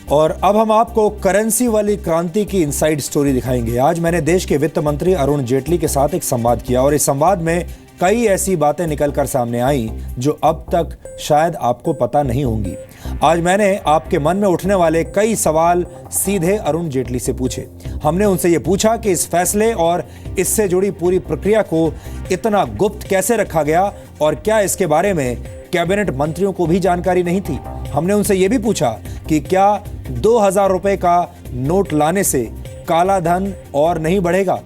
और अब हम आपको करेंसी वाली क्रांति की इनसाइड स्टोरी दिखाएंगे। आज मैंने देश के वित्त मंत्री अरुण जेटली के साथ एक संवाद किया और इस संवाद में कई ऐसी बातें निकलकर सामने आई जो अब तक शायद आपको पता नहीं होंगी। आज मैंने आपके मन में उठने वाले कई सवाल सीधे अरुण जेटली से पूछे। हमने उनसे ये पूछा कि इस फैसले और इससे जुड़ी पूरी प्रक्रिया को इतना गुप्त कैसे रखा गया और क्या इसके बारे में कैबिनेट मंत्रियों को भी जानकारी नहीं थी। हमने उनसे यह भी पूछा कि क्या 2000 रुपए का नोट लाने से काला धन और नहीं बढ़ेगा।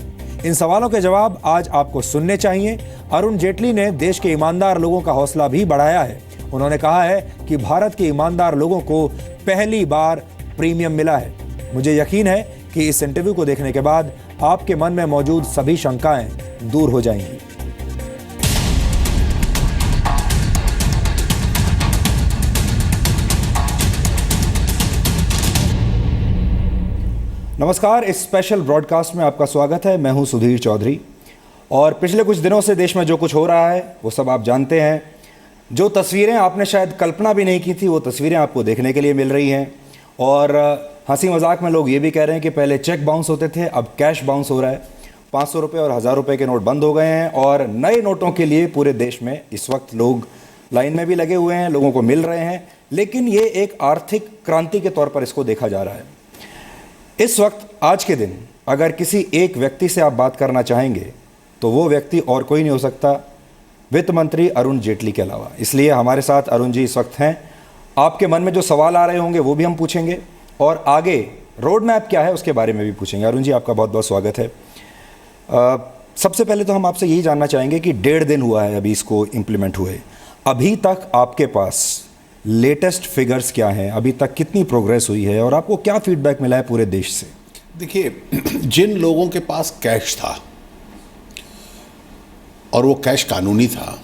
इन सवालों के जवाब आज आपको सुनने चाहिए। अरुण जेटली ने देश के ईमानदार लोगों का हौसला भी बढ़ाया है। उन्होंने कहा है कि भारत के ईमानदार लोगों को पहली बार प्रीमियम मिला है। मुझे यकीन है कि इस इंटरव्यू को देखने के बाद आपके मन में मौजूद सभी शंकाएं दूर हो जाएंगी। नमस्कार, इस स्पेशल ब्रॉडकास्ट में आपका स्वागत है। मैं हूं सुधीर चौधरी और पिछले कुछ दिनों से देश में जो कुछ हो रहा है वो सब आप जानते हैं। जो तस्वीरें आपने शायद कल्पना भी नहीं की थी वो तस्वीरें आपको देखने के लिए मिल रही हैं। और हंसी मजाक में लोग ये भी कह रहे हैं कि पहले चेक बाउंस होते थे, अब कैश बाउंस हो रहा है। 500 रुपये और 1000 रुपये के नोट बंद हो गए हैं और नए नोटों के लिए पूरे देश में इस वक्त लोग लाइन में भी लगे हुए हैं, लोगों को मिल रहे हैं। लेकिन ये एक आर्थिक क्रांति के तौर पर इसको देखा जा रहा है। इस वक्त आज के दिन अगर किसी एक व्यक्ति से आप बात करना चाहेंगे तो वो व्यक्ति और कोई नहीं हो सकता वित्त मंत्री अरुण जेटली के अलावा। इसलिए हमारे साथ अरुण जी इस वक्त हैं। आपके मन में जो सवाल आ रहे होंगे वो भी हम पूछेंगे और आगे रोड मैप क्या है उसके बारे में भी पूछेंगे। अरुण जी, आपका बहुत बहुत स्वागत है। सबसे पहले तो हम आपसे यही जानना चाहेंगे कि 1.5 दिन हुआ है अभी इसको इम्प्लीमेंट हुए, अभी तक आपके पास लेटेस्ट फिगर्स क्या हैं, अभी तक कितनी प्रोग्रेस हुई है और आपको क्या फीडबैक मिला है पूरे देश से? देखिए, जिन लोगों के पास कैश था और वो कैश कानूनी था,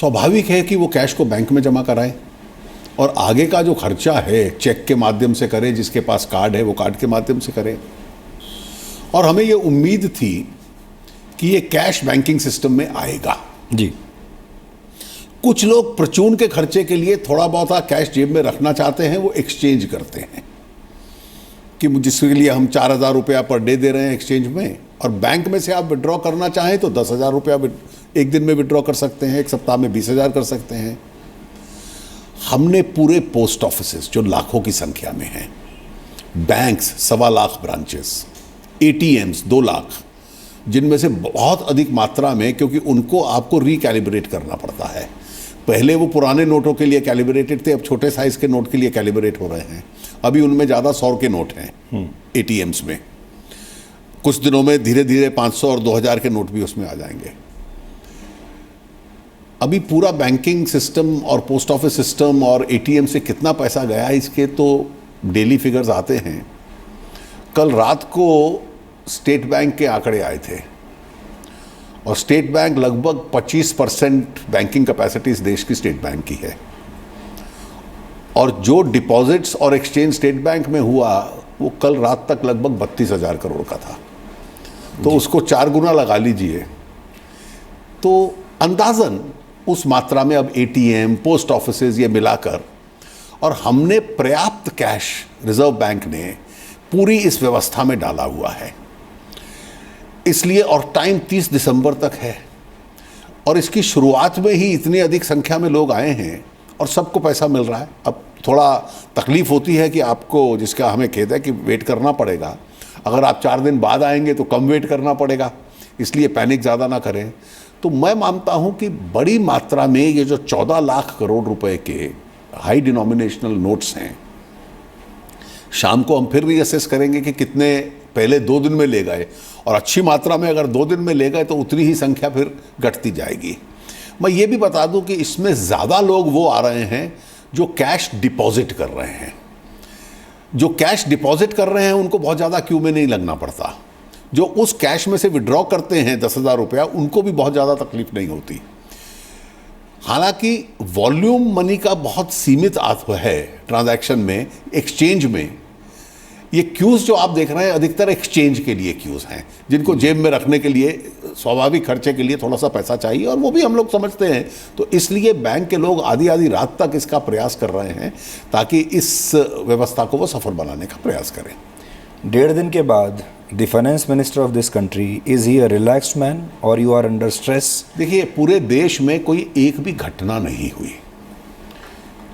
स्वाभाविक है कि वो कैश को बैंक में जमा कराएं और आगे का जो खर्चा है चेक के माध्यम से करे, जिसके पास कार्ड है वो कार्ड के माध्यम से करे। और हमें ये उम्मीद थी कि ये कैश बैंकिंग सिस्टम में आएगा। जी, कुछ लोग परचून के खर्चे के लिए थोड़ा बहुत कैश जेब में रखना चाहते हैं, वो एक्सचेंज करते हैं कि जिसके लिए हम 4000 रुपया पर डे दे रहे हैं एक्सचेंज में, और बैंक में से आप विड्रॉ करना चाहें तो 10,000 रुपया एक दिन में विड्रॉ कर सकते हैं, एक सप्ताह में 20,000 कर सकते हैं। हमने पूरे पोस्ट ऑफिसेस जो लाखों की संख्या में हैं, banks 1.25 lakh branches, ATMs 2 lakh, जिनमें से बहुत अधिक मात्रा में, क्योंकि उनको आपको रिकैलिब्रेट करना पड़ता है। पहले वो पुराने नोटों के लिए कैलिब्रेटेड थे, अब छोटे साइज के नोट के लिए कैलिब्रेट हो रहे हैं। अभी उनमें ज़्यादा 100 के नोट हैं ATMs में। कुछ दिनों में धीरे धीरे 500 और 2000 के नोट भी उसमें आ जाएंगे। अभी पूरा बैंकिंग सिस्टम और पोस्ट ऑफिस सिस्टम और ATM से कितना पैसा गया इसके तो डेली फिगर्स आते हैं। कल रात को स्टेट बैंक के आंकड़े आए थे और स्टेट बैंक लगभग 25% बैंकिंग कैपेसिटी इस देश की स्टेट बैंक की है, और जो डिपॉजिट्स और एक्सचेंज स्टेट बैंक में हुआ वो कल रात तक लगभग 32,000 करोड़ का था। तो उसको 4 गुना लगा लीजिए, तो अंदाजन उस मात्रा में अब ATM, पोस्ट ऑफिसेज ये मिलाकर, और हमने पर्याप्त कैश रिजर्व बैंक ने पूरी इस व्यवस्था में डाला हुआ है। इसलिए, और टाइम 30 दिसंबर तक है, और इसकी शुरुआत में ही इतनी अधिक संख्या में लोग आए हैं और सबको पैसा मिल रहा है। अब थोड़ा तकलीफ होती है कि आपको, जिसका हमें खेद है कि वेट करना पड़ेगा। अगर आप 4 दिन बाद आएंगे तो कम वेट करना पड़ेगा, इसलिए पैनिक ज़्यादा ना करें। तो मैं मानता हूं कि बड़ी मात्रा में ये जो 14 लाख करोड़ रुपए के हाई डिनोमिनेशनल नोट्स हैं, शाम को हम फिर रीअसेस करेंगे कि कितने पहले 2 दिन में ले गए, और अच्छी मात्रा में अगर 2 दिन में ले गए तो उतनी ही संख्या फिर घटती जाएगी। मैं ये भी बता दूं कि इसमें ज़्यादा लोग वो आ रहे हैं जो कैश डिपॉजिट कर रहे हैं। जो कैश डिपॉजिट कर रहे हैं उनको बहुत ज़्यादा क्यू में नहीं लगना पड़ता। जो उस कैश में से विड्रॉ करते हैं 10,000 रुपया, उनको भी बहुत ज़्यादा तकलीफ नहीं होती। हालांकि वॉल्यूम मनी का बहुत सीमित है ट्रांजैक्शन में, एक्सचेंज में। ये क्यूज जो आप देख रहे हैं अधिकतर एक्सचेंज के लिए क्यूज हैं, जिनको जेब में रखने के लिए स्वाभाविक खर्चे के लिए थोड़ा सा पैसा चाहिए, और वो भी हम लोग समझते हैं। तो इसलिए बैंक के लोग आधी आधी रात तक इसका प्रयास कर रहे हैं ताकि इस व्यवस्था को वो सफल बनाने का प्रयास करें। 1.5 दिन के बाद the finance minister of this country, is he a relaxed man और यू आर अंडर स्ट्रेस? देखिए, पूरे देश में कोई एक भी घटना नहीं हुई।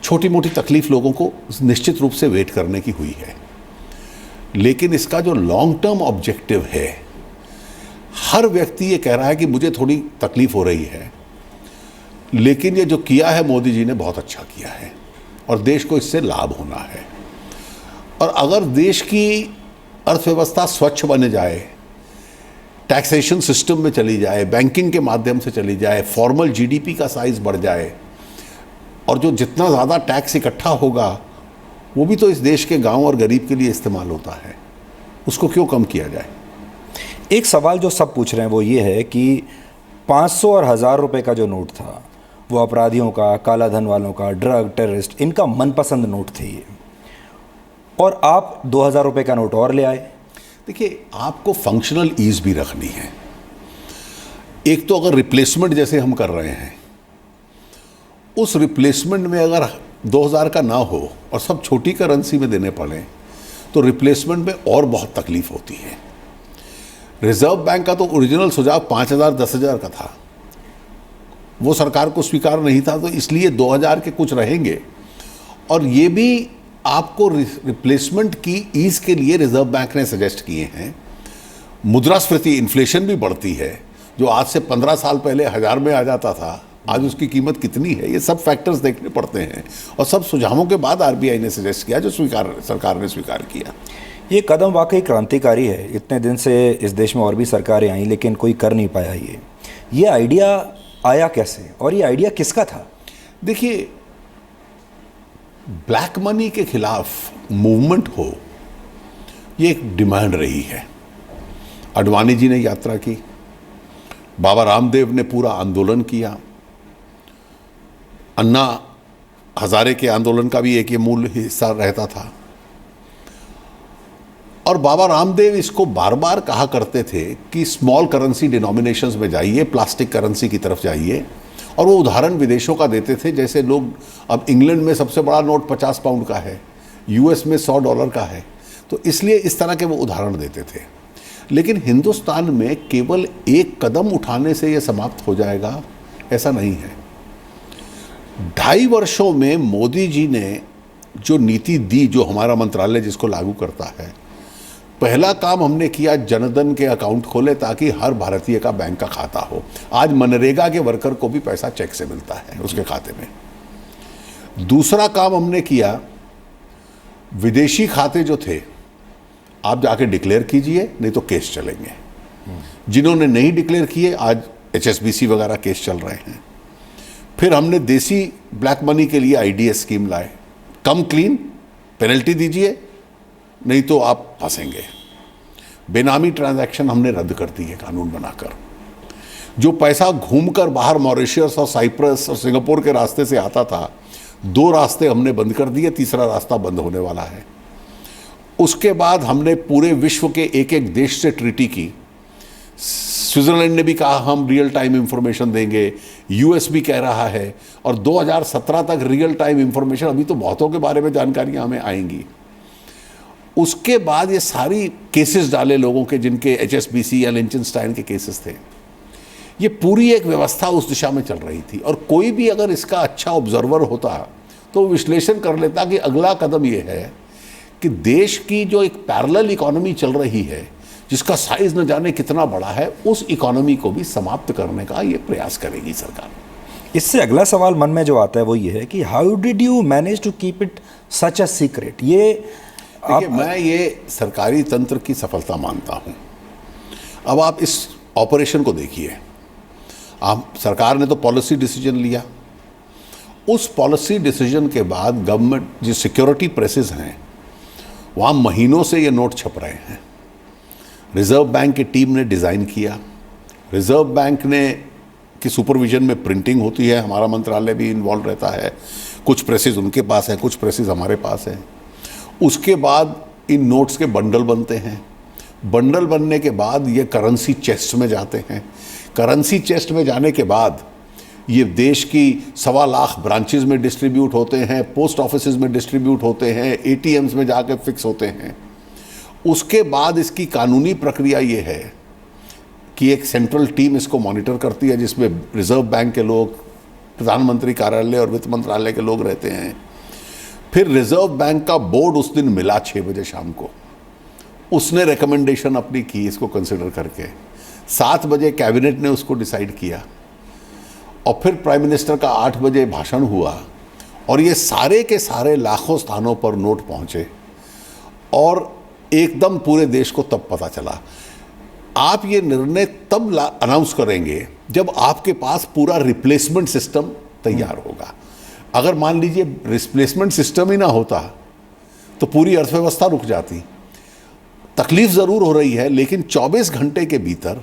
छोटी मोटी तकलीफ लोगों को निश्चित रूप से वेट करने की हुई है, लेकिन इसका जो लॉन्ग टर्म ऑब्जेक्टिव है, हर व्यक्ति ये कह रहा है कि मुझे थोड़ी तकलीफ हो रही है, लेकिन ये जो किया है मोदी जी ने बहुत अच्छा किया है और देश को इससे लाभ होना है। और अगर देश की अर्थव्यवस्था स्वच्छ बन जाए, टैक्सेशन सिस्टम में चली जाए, बैंकिंग के माध्यम से चली जाए, फॉर्मल जीडीपी का साइज बढ़ जाए, और जो जितना ज़्यादा टैक्स इकट्ठा होगा वो भी तो इस देश के गांव और गरीब के लिए इस्तेमाल होता है, उसको क्यों कम किया जाए? एक सवाल जो सब पूछ रहे हैं वो ये है कि 500 और 1000 रुपए का जो नोट था वो अपराधियों का, काला धन वालों का, ड्रग, टेररिस्ट, इनका मनपसंद नोट थे ये, और आप 2000 रुपए का नोट और ले आए। देखिए, आपको फंक्शनल ईज भी रखनी है। एक तो अगर रिप्लेसमेंट जैसे हम कर रहे हैं, उस रिप्लेसमेंट में अगर 2000 का ना हो और सब छोटी करेंसी में देने पड़े तो रिप्लेसमेंट में और बहुत तकलीफ होती है। रिजर्व बैंक का तो ओरिजिनल सुझाव 5000 10,000 का था, वो सरकार को स्वीकार नहीं था, तो इसलिए 2000 के कुछ रहेंगे। और ये भी आपको रिप्लेसमेंट की ईज के लिए रिजर्व बैंक ने सजेस्ट किए हैं। मुद्रास्फीति, इन्फ्लेशन भी बढ़ती है, जो आज से 15 साल पहले 1000 में आ जाता था, आज उसकी कीमत कितनी है, ये सब फैक्टर्स देखने पड़ते हैं। और सब सुझावों के बाद आरबीआई ने सजेस्ट किया, जो सरकार ने स्वीकार किया। ये कदम वाकई क्रांतिकारी है। इतने दिन से इस देश में और भी सरकारें आई, लेकिन कोई कर नहीं पाया ये आइडिया आया कैसे, और ये आइडिया किसका था? देखिए, ब्लैक मनी के खिलाफ मूवमेंट हो, ये एक डिमांड रही है। अडवाणी जी ने यात्रा की, बाबा रामदेव ने पूरा आंदोलन किया, अन्ना हजारे के आंदोलन का भी एक ये मूल हिस्सा रहता था। और बाबा रामदेव इसको बार बार कहा करते थे कि स्मॉल करेंसी डिनोमिनेशंस में जाइए, प्लास्टिक करेंसी की तरफ जाइए। और वो उदाहरण विदेशों का देते थे, जैसे लोग, अब इंग्लैंड में सबसे बड़ा नोट 50 पाउंड का है, यूएस में $100 का है, तो इसलिए इस तरह के वो उदाहरण देते थे। लेकिन हिंदुस्तान में केवल एक कदम उठाने से ये समाप्त हो जाएगा, ऐसा नहीं है। 2.5 वर्षों में मोदी जी ने जो नीति दी, जो हमारा मंत्रालय जिसको लागू करता है, पहला काम हमने किया, जनधन के अकाउंट खोले ताकि हर भारतीय का बैंक का खाता हो। आज मनरेगा के वर्कर को भी पैसा चेक से मिलता है उसके खाते में। दूसरा काम हमने किया, विदेशी खाते जो थे आप जाके डिक्लेयर कीजिए, नहीं तो केस चलेंगे। जिन्होंने नहीं डिक्लेयर किए, आज HSBC वगैरह केस चल रहे हैं। फिर हमने देसी ब्लैक मनी के लिए IDS स्कीम लाए, कम क्लीन, पेनल्टी दीजिए, नहीं तो आप फंसेंगे। बेनामी ट्रांजैक्शन हमने रद्द कर दी है कानून बनाकर। जो पैसा घूमकर बाहर मॉरिशस और साइप्रस और सिंगापुर के रास्ते से आता था, 2 रास्ते हमने बंद कर दिए, तीसरा रास्ता बंद होने वाला है। उसके बाद हमने पूरे विश्व के एक एक देश से ट्रीटी की। स्विट्जरलैंड ने भी कहा हम रियल टाइम इंफॉर्मेशन देंगे, यूएस भी कह रहा है, और 2017 तक रियल टाइम इंफॉर्मेशन, अभी तो बहुतों के बारे में जानकारियां हमें आएंगी। उसके बाद ये सारी केसेस डाले लोगों के, जिनके HSBC या लिंचनस्टाइन के केसेस थे। ये पूरी एक व्यवस्था उस दिशा में चल रही थी, और कोई भी अगर इसका अच्छा ऑब्जर्वर होता तो विश्लेषण कर लेता कि अगला कदम ये है कि देश की जो एक पैरेलल इकोनॉमी चल रही है, जिसका साइज न जाने कितना बड़ा है, उस इकोनॉमी को भी समाप्त करने का ये प्रयास करेगी सरकार। इससे अगला सवाल मन में जो आता है वो ये है कि how did you manage to keep it such a secret? देखिए, मैं ये सरकारी तंत्र की सफलता मानता हूँ। अब आप इस ऑपरेशन को देखिए, आप सरकार ने तो पॉलिसी डिसीजन लिया, उस पॉलिसी डिसीजन के बाद गवर्नमेंट, जो सिक्योरिटी प्रेसेस हैं, वहाँ महीनों से ये नोट छप रहे हैं। रिजर्व बैंक की टीम ने डिज़ाइन किया, रिजर्व बैंक ने की सुपरविजन में प्रिंटिंग होती है, हमारा मंत्रालय भी इन्वॉल्व रहता है, कुछ प्रेसेस उनके पास है, कुछ प्रेसेस हमारे पास है। उसके बाद इन नोट्स के बंडल बनते हैं। बंडल बनने के बाद ये करेंसी चेस्ट में जाते हैं। करेंसी चेस्ट में जाने के बाद ये देश की 1.25 लाख ब्रांचेस में डिस्ट्रीब्यूट होते हैं, पोस्ट ऑफिसेज में डिस्ट्रीब्यूट होते हैं, एटीएम्स में जाके फिक्स होते हैं। उसके बाद इसकी कानूनी प्रक्रिया ये है कि एक सेंट्रल टीम इसको मॉनिटर करती है, जिसमें रिजर्व बैंक के लोग, प्रधानमंत्री कार्यालय और वित्त मंत्रालय के लोग रहते हैं। फिर रिजर्व बैंक का बोर्ड उस दिन मिला 6 बजे शाम को, उसने रिकमेंडेशन अपनी की इसको कंसिडर करके। 7 बजे कैबिनेट ने उसको डिसाइड किया और फिर प्राइम मिनिस्टर का 8 बजे भाषण हुआ और ये सारे के सारे लाखों स्थानों पर नोट पहुंचे और एकदम पूरे देश को तब पता चला। आप ये निर्णय तब अनाउंस करेंगे जब आपके पास पूरा रिप्लेसमेंट सिस्टम तैयार होगा। अगर मान लीजिए रिप्लेसमेंट सिस्टम ही ना होता तो पूरी अर्थव्यवस्था रुक जाती। तकलीफ ज़रूर हो रही है, लेकिन 24 घंटे के भीतर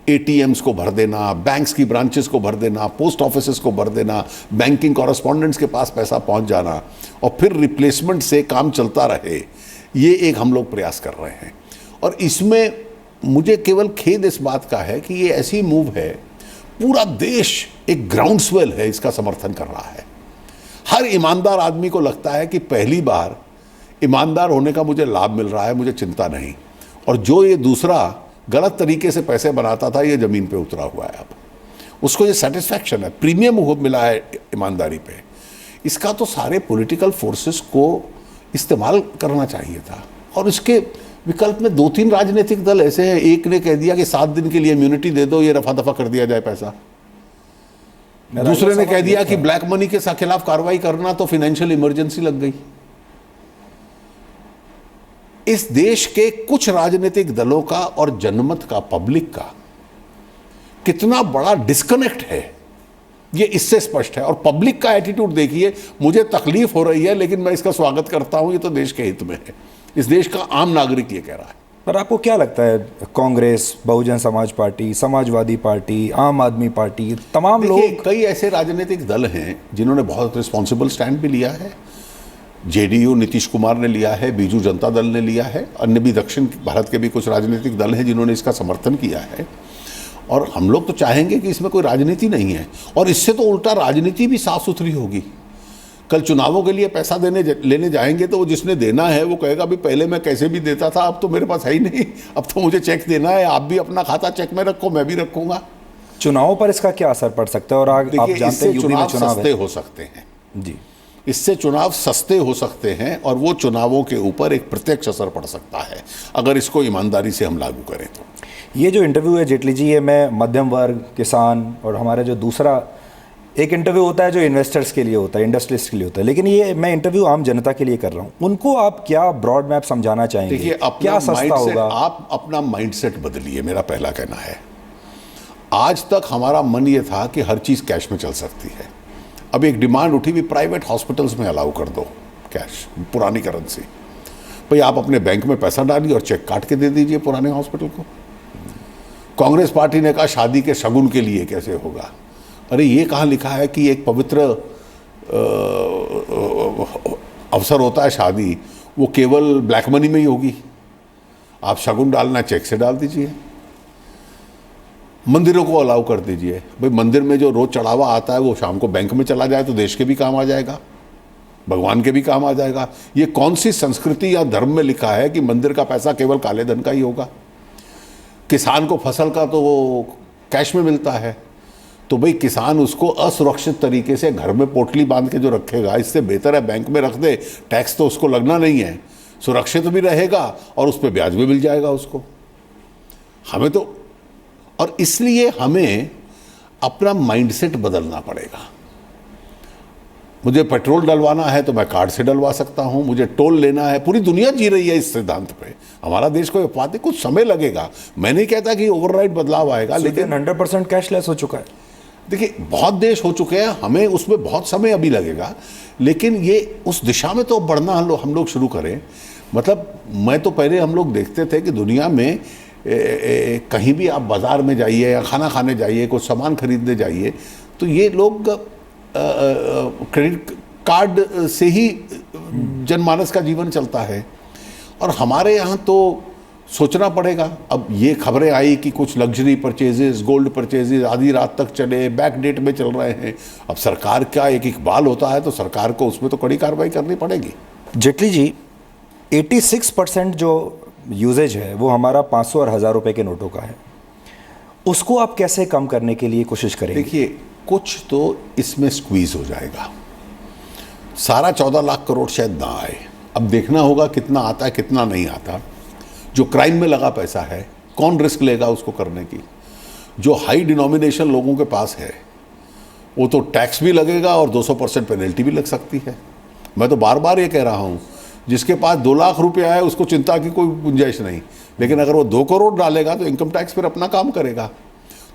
एटीएम्स को भर देना, बैंक्स की ब्रांचेस को भर देना, पोस्ट ऑफिसेस को भर देना, बैंकिंग कॉरेस्पॉन्डेंट्स के पास पैसा पहुंच जाना और फिर रिप्लेसमेंट से काम चलता रहे, ये एक हम लोग प्रयास कर रहे हैं। और इसमें मुझे केवल खेद इस बात का है कि ये ऐसी मूव है, पूरा देश एक ग्राउंडस्वेल है, इसका समर्थन कर रहा है। हर ईमानदार आदमी को लगता है कि पहली बार ईमानदार होने का मुझे लाभ मिल रहा है, मुझे चिंता नहीं। और जो ये दूसरा गलत तरीके से पैसे बनाता था, ये ज़मीन पे उतरा हुआ है, अब उसको ये सेटिस्फैक्शन है, प्रीमियम मिला है ईमानदारी पे। इसका तो सारे पॉलिटिकल फोर्सेस को इस्तेमाल करना चाहिए था। और इसके विकल्प में 2-3 राजनीतिक दल ऐसे हैं, एक ने कह दिया कि 7 दिन के लिए इम्यूनिटी दे दो, ये रफा दफा कर दिया जाए पैसा। दूसरे ने कह दिया कि ब्लैक मनी के खिलाफ कार्रवाई करना, तो फाइनेंशियल इमरजेंसी लग गई। इस देश के कुछ राजनीतिक दलों का और जनमत का, पब्लिक का कितना बड़ा डिस्कनेक्ट है, ये इससे स्पष्ट है। और पब्लिक का एटीट्यूड देखिए, मुझे तकलीफ हो रही है लेकिन मैं इसका स्वागत करता हूं, ये तो देश के हित में है। इस देश का आम नागरिक ये कह रहा है। पर आपको क्या लगता है, कांग्रेस, बहुजन समाज पार्टी, समाजवादी पार्टी, आम आदमी पार्टी, तमाम लोग, कई ऐसे राजनीतिक दल हैं जिन्होंने बहुत रिस्पॉन्सिबल स्टैंड भी लिया है। जेडीयू नीतीश कुमार ने लिया है, बीजू जनता दल ने लिया है, अन्य भी दक्षिण भारत के भी कुछ राजनीतिक दल हैं जिन्होंने इसका समर्थन किया है। और हम लोग तो चाहेंगे कि इसमें कोई राजनीति नहीं है, और इससे तो उल्टा राजनीति भी साफ सुथरी होगी। कल चुनावों के लिए पैसा लेने जाएंगे तो वो जिसने देना है वो कहेगा भी पहले मैं कैसे भी देता था, अब तो मेरे पास है ही नहीं, अब तो मुझे चेक देना है, आप भी अपना खाता चेक में रखो, मैं भी रखूंगा। चुनावों पर इसका क्या असर पड़ सकता है? और आप जानते हैं यूपी में चुनाव सस्ते हो सकते हैं जी, इससे चुनाव सस्ते हो सकते हैं और वो चुनावों के ऊपर एक प्रत्यक्ष असर पड़ सकता है अगर इसको ईमानदारी से हम लागू करें तो। ये जो इंटरव्यू है जेटली जी, ये मैं मध्यम वर्ग, किसान और हमारा जो दूसरा एक इंटरव्यू होता है जो इन्वेस्टर्स के लिए होता है, इंडस्ट्रियलिस्ट के लिए होता है, लेकिन ये मैं इंटरव्यू आम जनता के लिए कर रहा हूँ। उनको आप क्या ब्रॉड मैप समझाना चाहेंगे? देखिए, क्या सस्ता होगा? आप अपना माइंडसेट बदलिए, मेरा पहला कहना है। आज तक हमारा मन ये था कि हर चीज़ कैश में चल सकती है। अब एक डिमांड उठी भी, प्राइवेट हॉस्पिटल्स में अलाउ कर दो कैश, पुरानी करेंसी। भाई आप अपने बैंक में पैसा डालिए और चेक काट के दे दीजिए पुराने हॉस्पिटल को। कांग्रेस पार्टी ने कहा शादी के शगुन के लिए कैसे होगा। अरे ये कहाँ लिखा है कि एक पवित्र अवसर होता है शादी, वो केवल ब्लैक मनी में ही होगी। आप शगुन डालना चेक से डाल दीजिए। मंदिरों को अलाउ कर दीजिए, भाई मंदिर में जो रोज चढ़ावा आता है वो शाम को बैंक में चला जाए तो देश के भी काम आ जाएगा, भगवान के भी काम आ जाएगा। ये कौन सी संस्कृति या धर्म में लिखा है कि मंदिर का पैसा केवल काले धन का ही होगा? किसान को फसल का तो वो कैश में मिलता है, तो भाई किसान उसको असुरक्षित तरीके से घर में पोटली बांध के जो रखेगा, इससे बेहतर है बैंक में रख दे, टैक्स तो उसको लगना नहीं है, सुरक्षित भी रहेगा और उस पर ब्याज भी मिल जाएगा उसको। हमें तो, और इसलिए हमें अपना माइंडसेट बदलना पड़ेगा। मुझे पेट्रोल डलवाना है तो मैं कार्ड से डलवा सकता हूं, मुझे टोल लेना है, पूरी दुनिया जी रही है इस सिद्धांत पे। हमारा देश को पाते कुछ समय लगेगा, मैं नहीं कहता कि ओवरनाइट बदलाव आएगा, लेकिन 100% कैशलेस हो चुका है। देखिए बहुत देश हो चुके हैं, हमें उसमें बहुत समय अभी लगेगा, लेकिन ये उस दिशा में तो बढ़ना हम लोग शुरू करें। मतलब मैं तो पहले हम लोग देखते थे कि दुनिया में कहीं भी आप बाज़ार में जाइए या खाना खाने जाइए, कुछ सामान खरीदने जाइए, तो ये लोग क्रेडिट कार्ड से ही जनमानस का जीवन चलता है। और हमारे यहाँ तो सोचना पड़ेगा। अब ये खबरें आई कि कुछ लग्जरी परचेजेस, गोल्ड परचेजेस आधी रात तक चले, बैक डेट में चल रहे हैं। अब सरकार का एक इकबाल होता है, तो सरकार को उसमें तो कड़ी कार्रवाई करनी पड़ेगी। जेटली जी, 86% जो यूजेज है वो हमारा 500 और 1000 रुपए के नोटों का है, उसको आप कैसे कम करने के लिए कोशिश करेंगे? देखिए, कुछ तो इसमें स्क्वीज हो जाएगा, सारा 14 लाख करोड़ शायद ना आए। अब देखना होगा कितना आता है कितना नहीं आता। जो क्राइम में लगा पैसा है, कौन रिस्क लेगा उसको करने की? जो हाई डिनोमिनेशन लोगों के पास है वो तो टैक्स भी लगेगा और 200% पेनल्टी भी लग सकती है। मैं तो बार बार ये कह रहा हूँ, जिसके पास 2 लाख रुपया है उसको चिंता की कोई गुंजाइश नहीं, लेकिन अगर वो 2 करोड़ डालेगा तो इनकम टैक्स फिर अपना काम करेगा।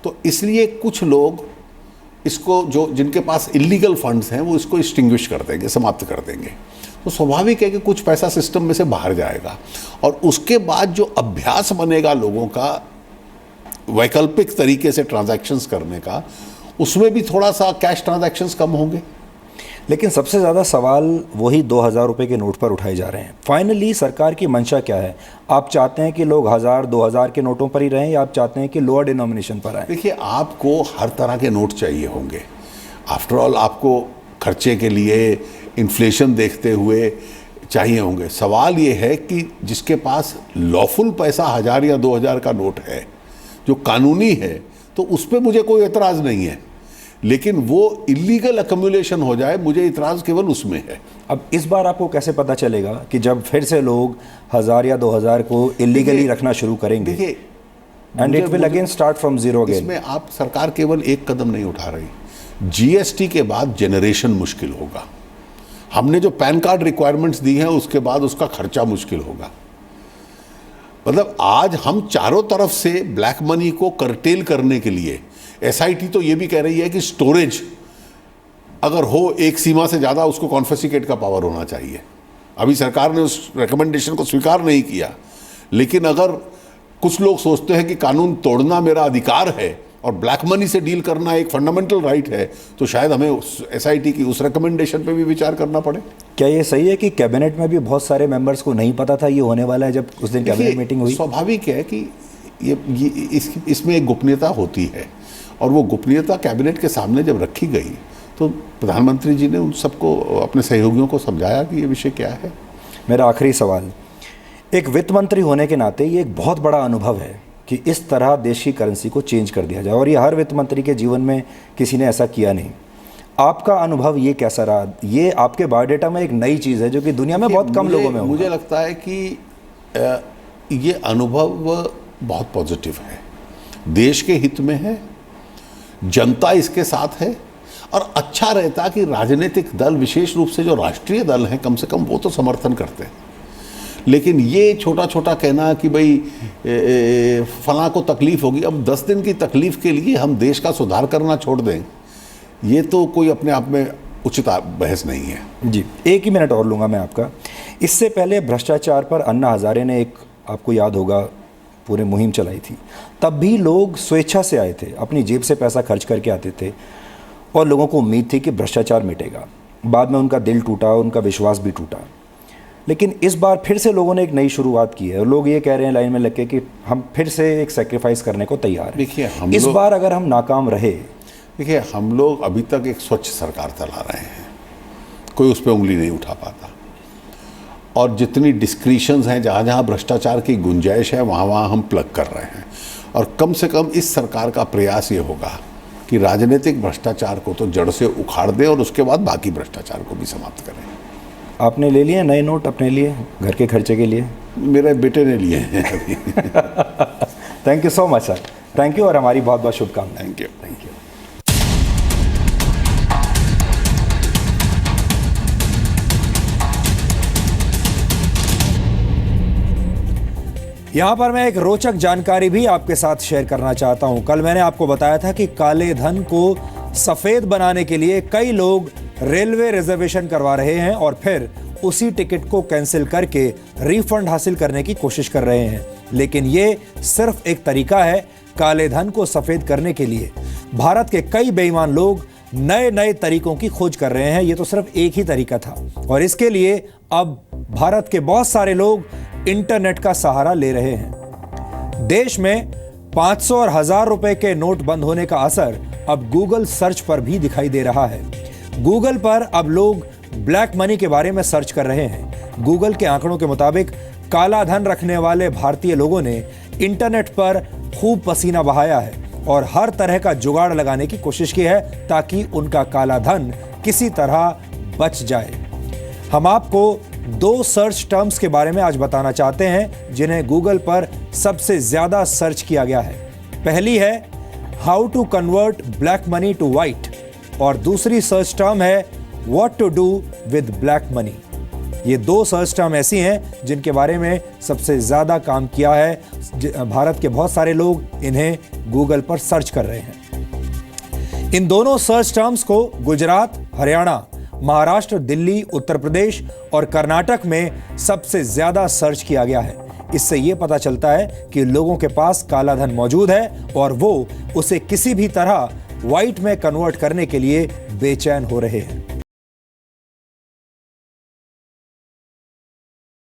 तो इसलिए कुछ लोग इसको, जो जिनके पास इलीगल फंड्स हैं, वो इसको एक्सटिंग्विश कर देंगे, समाप्त कर देंगे। तो स्वाभाविक है कि कुछ पैसा सिस्टम में से बाहर जाएगा, और उसके बाद जो अभ्यास बनेगा लोगों का वैकल्पिक तरीके से ट्रांजैक्शंस करने का, उसमें भी थोड़ा सा कैश ट्रांजैक्शंस कम होंगे। लेकिन सबसे ज़्यादा सवाल वही 2000 रुपए के नोट पर उठाए जा रहे हैं। फाइनली सरकार की मंशा क्या है? आप चाहते हैं कि लोग 1000, 2000 के नोटों पर ही रहें, या आप चाहते हैं कि लोअर डिनोमिनेशन पर आए? देखिए, आपको हर तरह के नोट चाहिए होंगे। आफ्टर ऑल आपको खर्चे के लिए, इन्फ्लेशन देखते हुए चाहिए होंगे। सवाल ये है कि जिसके पास लॉफुल पैसा 1000 या 2000 का नोट है, जो कानूनी है, तो उस पर मुझे कोई एतराज़ नहीं है, लेकिन वो इलीगल अक्यूमुलेशन हो जाए, मुझे इतराज़ केवल उसमें है। अब इस बार आपको कैसे पता चलेगा कि जब फिर से लोग 1000 या 2000 को इलीगली रखना शुरू करेंगे, देखिए, and it will again start from zero again? इसमें आप सरकार केवल एक कदम नहीं उठा रही। जीएसटी के बाद जनरेशन मुश्किल होगा। हमने जो पैन कार्ड रिक्वायरमेंट्स दी हैं, उसके बाद उसका खर्चा मुश्किल होगा। मतलब आज हम चारों तरफ से ब्लैक मनी को कर्टेल करने के लिए, एसआईटी तो ये भी कह रही है कि स्टोरेज अगर हो एक सीमा से ज़्यादा, उसको कॉन्फिस्केट का पावर होना चाहिए। अभी सरकार ने उस रिकमेंडेशन को स्वीकार नहीं किया, लेकिन अगर कुछ लोग सोचते हैं कि कानून तोड़ना मेरा अधिकार है और ब्लैक मनी से डील करना एक फंडामेंटल राइट है, तो शायद हमें उस एसआईटी की उस रिकमेंडेशन पे भी विचार करना पड़े। क्या ये सही है कि कैबिनेट में भी बहुत सारे मेंबर्स को नहीं पता था ये होने वाला है जब उस दिन कैबिनेट मीटिंग हुई? स्वाभाविक है कि इसमें एक गोपनीयता होती है, और वो गोपनीयता कैबिनेट के सामने जब रखी गई तो प्रधानमंत्री जी ने उन सबको, अपने सहयोगियों को समझाया कि ये विषय क्या है। मेरा आखिरी सवाल, एक वित्त मंत्री होने के नाते ये एक बहुत बड़ा अनुभव है कि इस तरह देश की करेंसी को चेंज कर दिया जाए, और ये हर वित्त मंत्री के जीवन में किसी ने ऐसा किया नहीं। आपका अनुभव ये कैसा रहा? ये आपके बायोडेटा में एक नई चीज़ है जो कि दुनिया में बहुत कम लोगों में होगा। मुझे लगता है कि ये अनुभव बहुत पॉजिटिव है, देश के हित में है, जनता इसके साथ है, और अच्छा रहता कि राजनीतिक दल, विशेष रूप से जो राष्ट्रीय दल हैं, कम से कम वो तो समर्थन करते हैं। लेकिन ये छोटा छोटा कहना कि भाई फलां को तकलीफ होगी, अब 10 दिन की तकलीफ के लिए हम देश का सुधार करना छोड़ दें, ये तो कोई अपने आप में उचित बहस नहीं है। जी, 1 ही मिनट और लूँगा मैं आपका। इससे पहले भ्रष्टाचार पर अन्ना हजारे ने एक, आपको याद होगा, पूरे मुहिम चलाई थी। तब भी लोग स्वेच्छा से आए थे, अपनी जेब से पैसा खर्च करके आते थे, और लोगों को उम्मीद थी कि भ्रष्टाचार मिटेगा। बाद में उनका दिल टूटा, उनका विश्वास भी टूटा। लेकिन इस बार फिर से लोगों ने एक नई शुरुआत की है, और लोग ये कह रहे हैं लाइन में लग के कि हम फिर से एक सेक्रीफाइस करने को तैयार हैं। देखिए, इस बार अगर हम नाकाम रहे, देखिए, हम लोग अभी तक एक स्वच्छ सरकार चला रहे हैं, कोई उस पर उंगली नहीं उठा पाता, और जितनी डिस्क्रिशंस हैं, जहाँ जहाँ भ्रष्टाचार की गुंजाइश है, वहाँ वहाँ हम प्लग कर रहे हैं। और कम से कम इस सरकार का प्रयास ये होगा कि राजनीतिक भ्रष्टाचार को तो जड़ से उखाड़ दें, और उसके बाद बाकी भ्रष्टाचार को भी समाप्त करें। आपने ले लिए नए नोट अपने लिए, घर के खर्चे के लिए? मेरे बेटे ने लिए हैं अभी। Thank you so much sir, thank you, और हमारी बहुत बहुत शुभकामनाएं। Thank you. Thank you. यहाँ पर मैं एक रोचक जानकारी भी आपके साथ शेयर करना चाहता हूँ। कल मैंने आपको बताया था कि काले धन को सफ़ेद बनाने के लिए कई लोग रेलवे रिजर्वेशन करवा रहे हैं और फिर उसी टिकट को कैंसिल करके रिफंड हासिल करने की कोशिश कर रहे हैं। लेकिन ये सिर्फ एक तरीका है काले धन को सफ़ेद करने के लिए। भारत के कई बेईमान लोग नए नए तरीकों की खोज कर रहे हैं। ये तो सिर्फ एक ही तरीका था, और इसके लिए अब भारत के बहुत सारे लोग इंटरनेट का सहारा ले रहे हैं। देश में 500 और 1000 रुपए के नोट बंद होने का असर अब गूगल सर्च पर भी दिखाई दे रहा है। गूगल पर अब लोग ब्लैक मनी के बारे में सर्च कर रहे हैं। गूगल के आंकड़ों के मुताबिक काला धन रखने वाले भारतीय लोगों ने इंटरनेट पर खूब पसीना बहाया है और हर तरह का जुगाड़ लगाने की कोशिश की है ताकि उनका काला धन किसी तरह बच जाए। हम आपको 2 सर्च टर्म्स के बारे में आज बताना चाहते हैं जिन्हें गूगल पर सबसे ज्यादा सर्च किया गया है। पहली है how to convert black money to white और दूसरी सर्च टर्म है what to do with black money. ये 2 सर्च टर्म ऐसी हैं जिनके बारे में सबसे ज्यादा काम किया है। भारत के बहुत सारे लोग इन्हें गूगल पर सर्च कर रहे हैं। इन दोनों सर्च टर्म्स को गुजरात, हरियाणा, महाराष्ट्र, दिल्ली, उत्तर प्रदेश और कर्नाटक में सबसे ज्यादा सर्च किया गया है। इससे यह पता चलता है कि लोगों के पास काला धन मौजूद है और वो उसे किसी भी तरह व्हाइट में कन्वर्ट करने के लिए बेचैन हो रहे हैं।